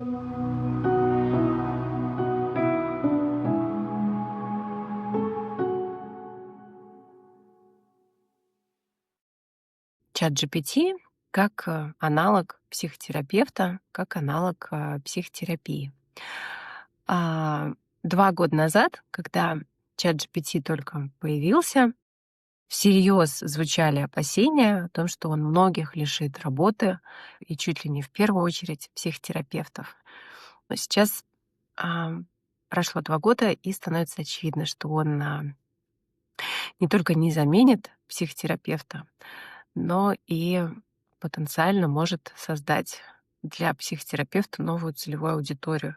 ChatGPT как аналог психотерапевта, как аналог психотерапии. А, 2 года назад, когда ChatGPT только появился, всерьез звучали опасения о том, что он многих лишит работы, и чуть ли не в первую очередь психотерапевтов. Но сейчас а, прошло 2 года, и становится очевидно, что он не только не заменит психотерапевта, но и потенциально может создать для психотерапевта новую целевую аудиторию,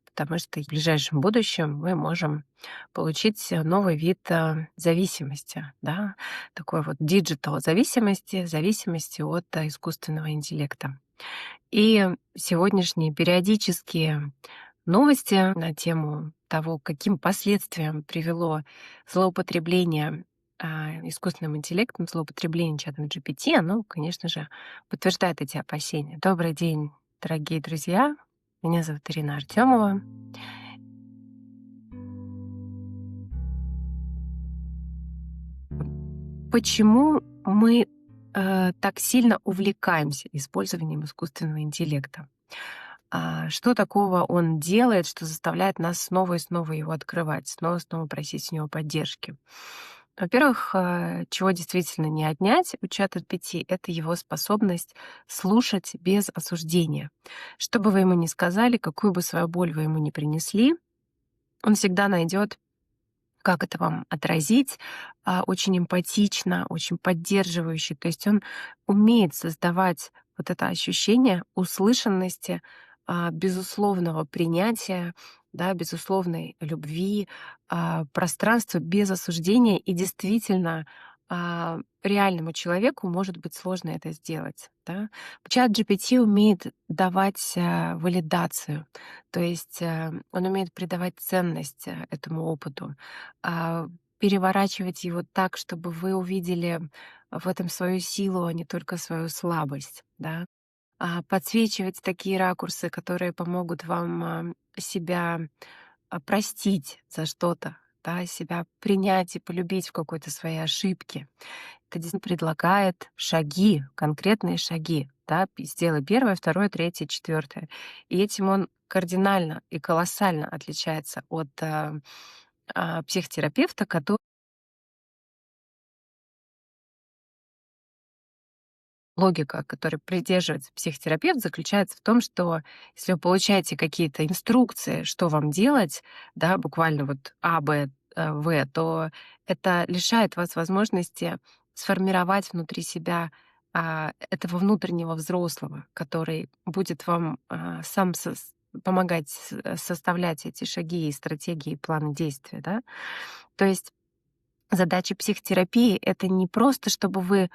потому что в ближайшем будущем мы можем получить новый вид зависимости, да, такой вот диджитал зависимости, зависимости от искусственного интеллекта. И сегодняшние периодические новости на тему того, к каким последствиям привело злоупотребление искусственным интеллектом, злоупотребление чатом GPT, оно, конечно же, подтверждает эти опасения. Добрый день, дорогие друзья. Меня зовут Ирина Артемова. Почему мы так сильно увлекаемся использованием искусственного интеллекта? Что такого он делает, что заставляет нас снова и снова его открывать, снова и снова просить у него поддержки? Во-первых, чего действительно не отнять у чата GPT, это его способность слушать без осуждения. Что бы вы ему ни сказали, какую бы свою боль вы ему ни принесли, он всегда найдет, как это вам отразить, очень эмпатично, очень поддерживающе. То есть он умеет создавать вот это ощущение услышанности, безусловного принятия, да, безусловной любви, пространства без осуждения. И действительно, реальному человеку может быть сложно это сделать. Да. Чат GPT умеет давать валидацию, то есть он умеет придавать ценность этому опыту, а, переворачивать его так, чтобы вы увидели в этом свою силу, а не только свою слабость, да. Подсвечивать такие ракурсы, которые помогут вам себя простить за что-то, да, себя принять и полюбить в какой-то своей ошибке. Это действительно предлагает шаги, конкретные шаги, да, сделай первое, второе, третье, четвертое. И этим он кардинально и колоссально отличается от психотерапевта, логика, которой придерживается психотерапевт, заключается в том, что если вы получаете какие-то инструкции, что вам делать, да, буквально вот А, Б, В, то это лишает вас возможности сформировать внутри себя этого внутреннего взрослого, который будет вам сам помогать составлять эти шаги и стратегии, и планы действия, да. То есть задача психотерапии — это не просто, чтобы вы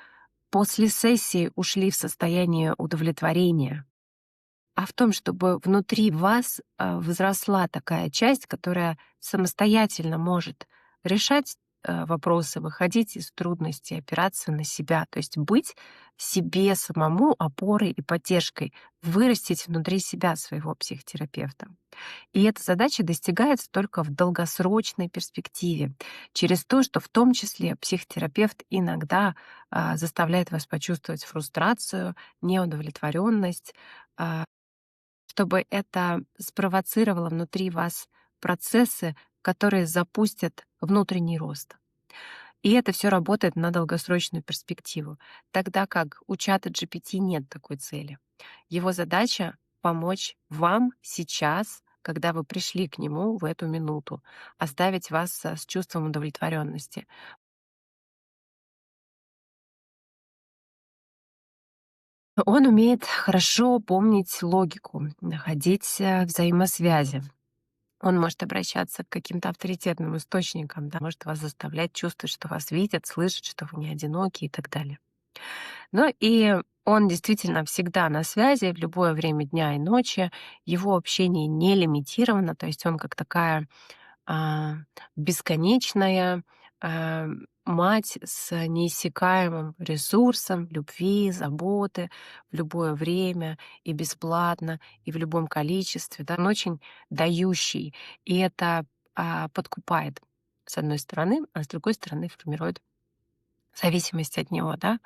после сессии ушли в состояние удовлетворения, а в том, чтобы внутри вас возросла такая часть, которая самостоятельно может решать вопросы, выходить из трудностей, опираться на себя, то есть быть себе самому опорой и поддержкой, вырастить внутри себя своего психотерапевта. И эта задача достигается только в долгосрочной перспективе, через то, что в том числе психотерапевт иногда заставляет вас почувствовать фрустрацию, неудовлетворенность, чтобы это спровоцировало внутри вас процессы, которые запустят внутренний рост. И это все работает на долгосрочную перспективу, тогда как у чата GPT нет такой цели. Его задача — помочь вам сейчас, когда вы пришли к нему в эту минуту, оставить вас с чувством удовлетворенности. Он умеет хорошо помнить логику, находить взаимосвязи. Он может обращаться к каким-то авторитетным источникам, да, может вас заставлять чувствовать, что вас видят, слышат, что вы не одиноки и так далее. Ну и он действительно всегда на связи в любое время дня и ночи. Его общение не лимитировано, то есть он как такая а, бесконечная, а, мать с неиссякаемым ресурсом любви, заботы в любое время и бесплатно, и в любом количестве. Да. Он очень дающий, и это подкупает, с одной стороны, а с другой стороны формирует зависимость от него, да.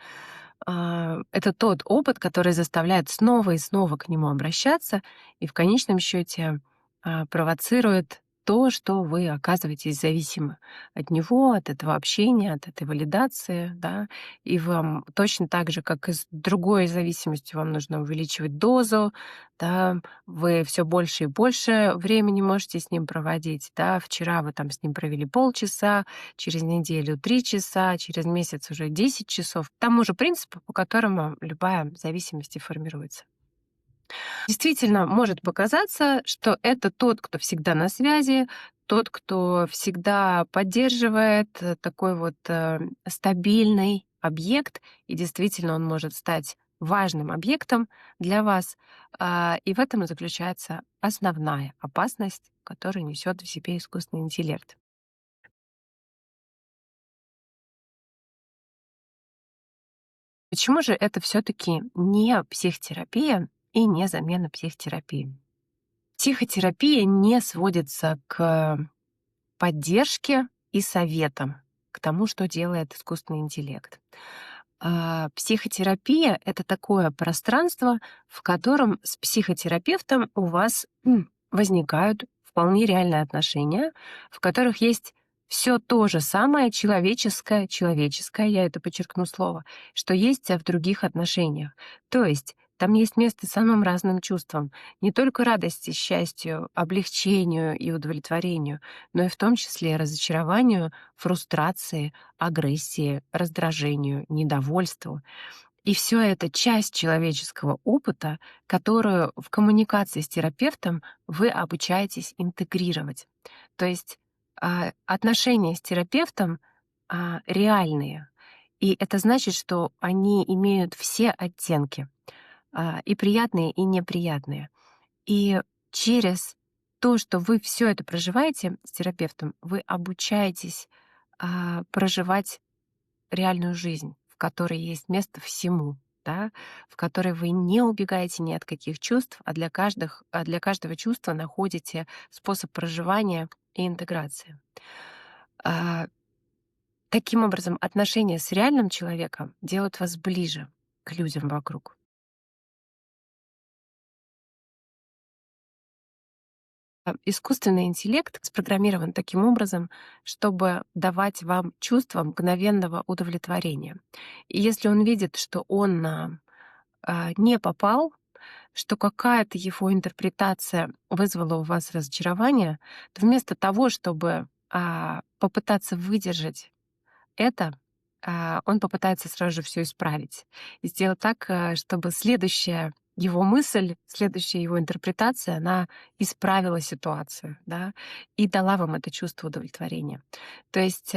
Это тот опыт, который заставляет снова и снова к нему обращаться и в конечном счете провоцирует то, что вы оказываетесь зависимы от него, от этого общения, от этой валидации, да. И вам точно так же, как и с другой зависимостью, вам нужно увеличивать дозу, да. Вы все больше и больше времени можете с ним проводить, да. Вчера вы там с ним провели полчаса, через неделю 3 часа, через месяц уже 10 часов. Тому же принципу, по которому любая зависимость и формируется. Действительно, может показаться, что это тот, кто всегда на связи, тот, кто всегда поддерживает такой вот стабильный объект, и действительно он может стать важным объектом для вас. И в этом и заключается основная опасность, которую несет в себе искусственный интеллект. Почему же это все-таки не психотерапия и не замена психотерапии? Психотерапия не сводится к поддержке и советам, к тому, что делает искусственный интеллект. Психотерапия — это такое пространство, в котором с психотерапевтом у вас возникают вполне реальные отношения, в которых есть все то же самое человеческое, я это подчеркну слово, что есть в других отношениях. То есть там есть место самым разным чувствам, не только радости, счастью, облегчению и удовлетворению, но и в том числе разочарованию, фрустрации, агрессии, раздражению, недовольству. И все это часть человеческого опыта, которую в коммуникации с терапевтом вы обучаетесь интегрировать. То есть отношения с терапевтом реальные. И это значит, что они имеют все оттенки, и приятные, и неприятные. И через то, что вы все это проживаете с терапевтом, вы обучаетесь проживать реальную жизнь, в которой есть место всему, да, в которой вы не убегаете ни от каких чувств, для каждого чувства находите способ проживания и интеграции. А, Таким образом, отношения с реальным человеком делают вас ближе к людям вокруг. Искусственный интеллект спрограммирован таким образом, чтобы давать вам чувство мгновенного удовлетворения. И если он видит, что он не попал, что какая-то его интерпретация вызвала у вас разочарование, то вместо того, чтобы попытаться выдержать это, он попытается сразу же все исправить и сделать так, чтобы следующая его мысль, следующая его интерпретация, она исправила ситуацию, да, и дала вам это чувство удовлетворения. То есть,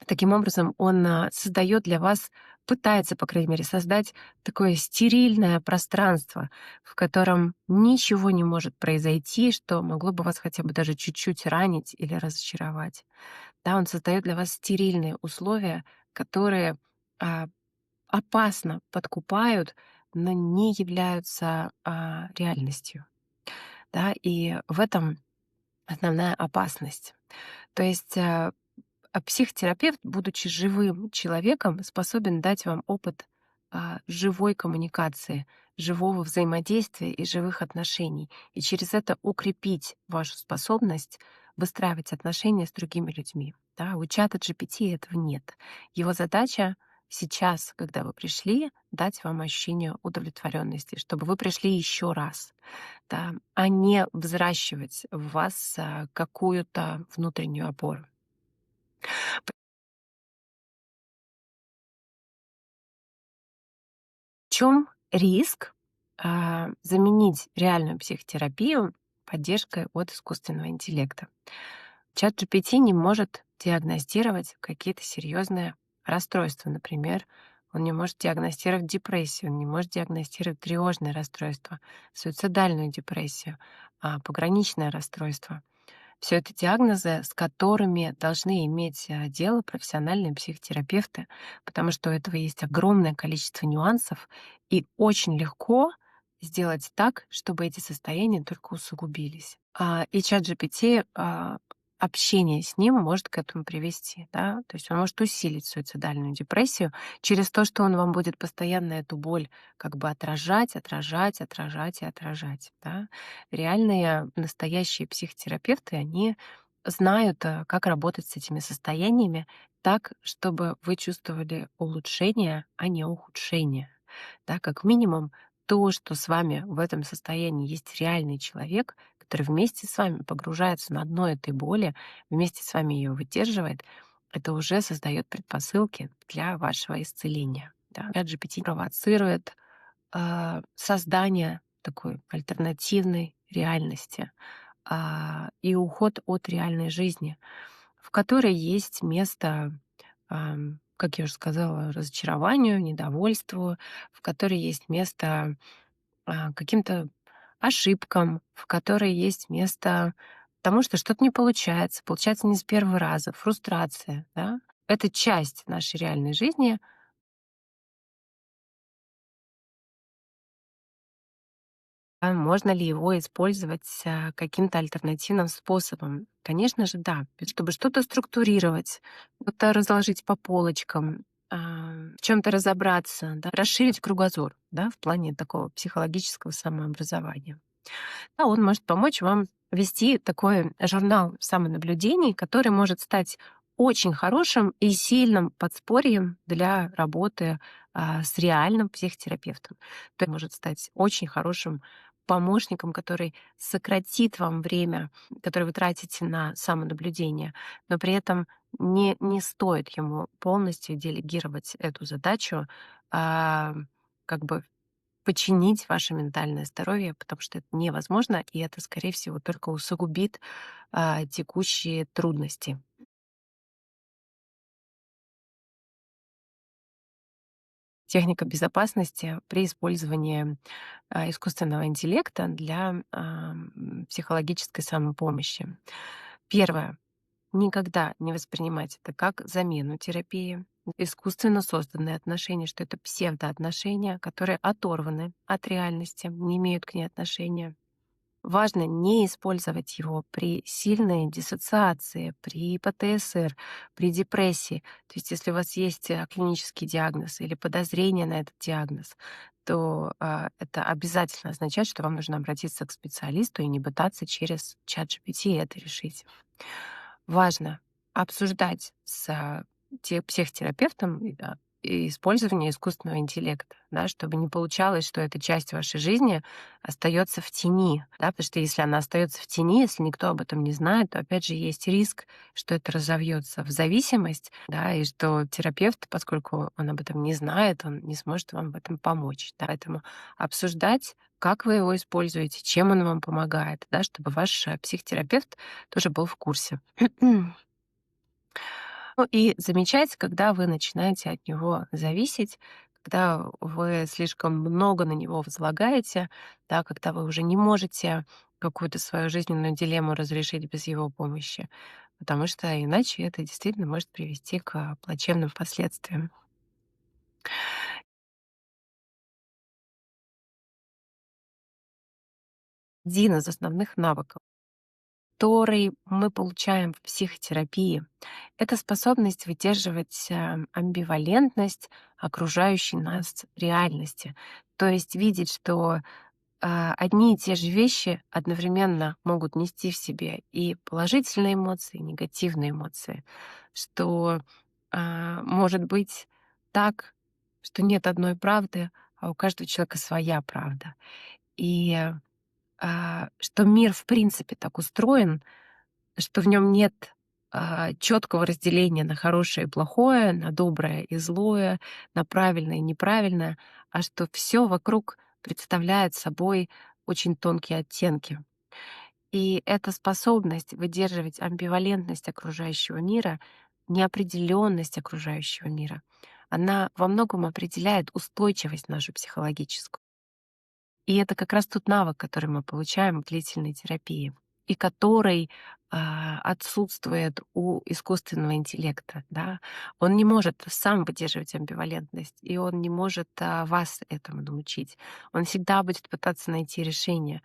таким образом он создает для вас, пытается, по крайней мере, создать такое стерильное пространство, в котором ничего не может произойти, что могло бы вас хотя бы даже чуть-чуть ранить или разочаровать. Да, он создает для вас стерильные условия, которые а, опасно подкупают, но не являются реальностью. Да, и в этом основная опасность. То есть психотерапевт, будучи живым человеком, способен дать вам опыт живой коммуникации, живого взаимодействия и живых отношений, и через это укрепить вашу способность выстраивать отношения с другими людьми. Да? У чата GPT этого нет. Его задача сейчас, когда вы пришли, дать вам ощущение удовлетворенности, чтобы вы пришли еще раз, да, а не взращивать в вас какую-то внутреннюю опору. В чем риск заменить реальную психотерапию поддержкой от искусственного интеллекта? Чат GPT не может диагностировать какие-то серьезные расстройства. Например, он не может диагностировать депрессию, он не может диагностировать тревожное расстройство, суицидальную депрессию, пограничное расстройство. Все это диагнозы, с которыми должны иметь дело профессиональные психотерапевты, потому что у этого есть огромное количество нюансов, и очень легко сделать так, чтобы эти состояния только усугубились. И ChatGPT, общение с ним может к этому привести, да, то есть он может усилить суицидальную депрессию через то, что он вам будет постоянно эту боль как бы отражать, отражать, отражать и отражать, да. Реальные настоящие психотерапевты, они знают, как работать с этими состояниями так, чтобы вы чувствовали улучшение, а не ухудшение. Да, как минимум, то, что с вами в этом состоянии есть реальный человек, который вместе с вами погружается на дно этой боли, вместе с вами ее выдерживает, это уже создает предпосылки для вашего исцеления. Да. ChatGPT провоцирует создание такой альтернативной реальности, и уход от реальной жизни, в которой есть место, как я уже сказала, разочарованию, недовольству, в которой есть место каким-то ошибкам, в которой есть место тому, что что-то не получается, получается не с первого раза, фрустрация, да. Это часть нашей реальной жизни. Можно ли его использовать каким-то альтернативным способом? Конечно же, да. Чтобы что-то структурировать, что-то разложить по полочкам, в чем-то разобраться, да, расширить кругозор, да, в плане такого психологического самообразования. Да, он может помочь вам вести такой журнал самонаблюдений, который может стать очень хорошим и сильным подспорьем для работы с реальным психотерапевтом. То есть может стать очень хорошим помощником, который сократит вам время, которое вы тратите на самонаблюдение, но при этом не стоит ему полностью делегировать эту задачу, а, как бы починить ваше ментальное здоровье, потому что это невозможно, и это, скорее всего, только усугубит текущие трудности. Техника безопасности при использовании искусственного интеллекта для психологической самопомощи. Первое. Никогда не воспринимать это как замену терапии. Искусственно созданные отношения, что это псевдоотношения, которые оторваны от реальности, не имеют к ней отношения. Важно не использовать его при сильной диссоциации, при ПТСР, при депрессии. То есть если у вас есть клинический диагноз или подозрение на этот диагноз, то это обязательно означает, что вам нужно обратиться к специалисту и не пытаться через чат GPT это решить. Важно обсуждать с психотерапевтом и использование искусственного интеллекта, да, чтобы не получалось, что эта часть вашей жизни остается в тени, да, потому что если она остается в тени, если никто об этом не знает, то опять же есть риск, что это разовьется в зависимость, да, и что терапевт, поскольку он об этом не знает, он не сможет вам в этом помочь. Да. Поэтому обсуждать, как вы его используете, чем он вам помогает, да, чтобы ваш психотерапевт тоже был в курсе. Ну и замечать, когда вы начинаете от него зависеть, когда вы слишком много на него возлагаете, да, когда вы уже не можете какую-то свою жизненную дилемму разрешить без его помощи, потому что иначе это действительно может привести к плачевным последствиям. Один из основных навыков, который мы получаем в психотерапии, это способность выдерживать амбивалентность окружающей нас реальности. То есть видеть, что одни и те же вещи одновременно могут нести в себе и положительные эмоции, и негативные эмоции. Что может быть так, что нет одной правды, а у каждого человека своя правда. И что мир в принципе так устроен, что в нем нет четкого разделения на хорошее и плохое, на доброе и злое, на правильное и неправильное, а что все вокруг представляет собой очень тонкие оттенки. И эта способность выдерживать амбивалентность окружающего мира, неопределенность окружающего мира, она во многом определяет устойчивость нашу психологическую. И это как раз тот навык, который мы получаем в длительной терапии. и который отсутствует у искусственного интеллекта, да. Он не может сам выдерживать амбивалентность, и он не может вас этому научить. Он всегда будет пытаться найти решение,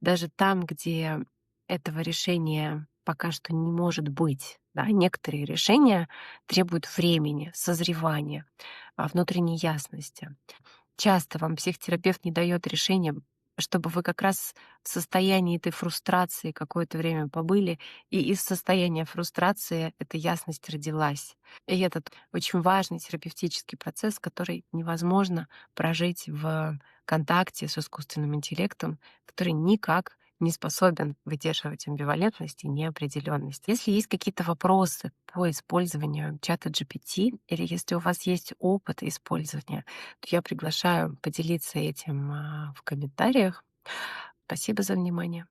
даже там, где этого решения пока что не может быть. Да. Некоторые решения требуют времени, созревания, внутренней ясности. Часто вам психотерапевт не дает решения, чтобы вы как раз в состоянии этой фрустрации какое-то время побыли, и из состояния фрустрации эта ясность родилась. И этот очень важный терапевтический процесс, который невозможно прожить в контакте с искусственным интеллектом, который никак не способен выдерживать амбивалентность и неопределенность. Если есть какие-то вопросы по использованию чата GPT, или если у вас есть опыт использования, то я приглашаю поделиться этим в комментариях. Спасибо за внимание.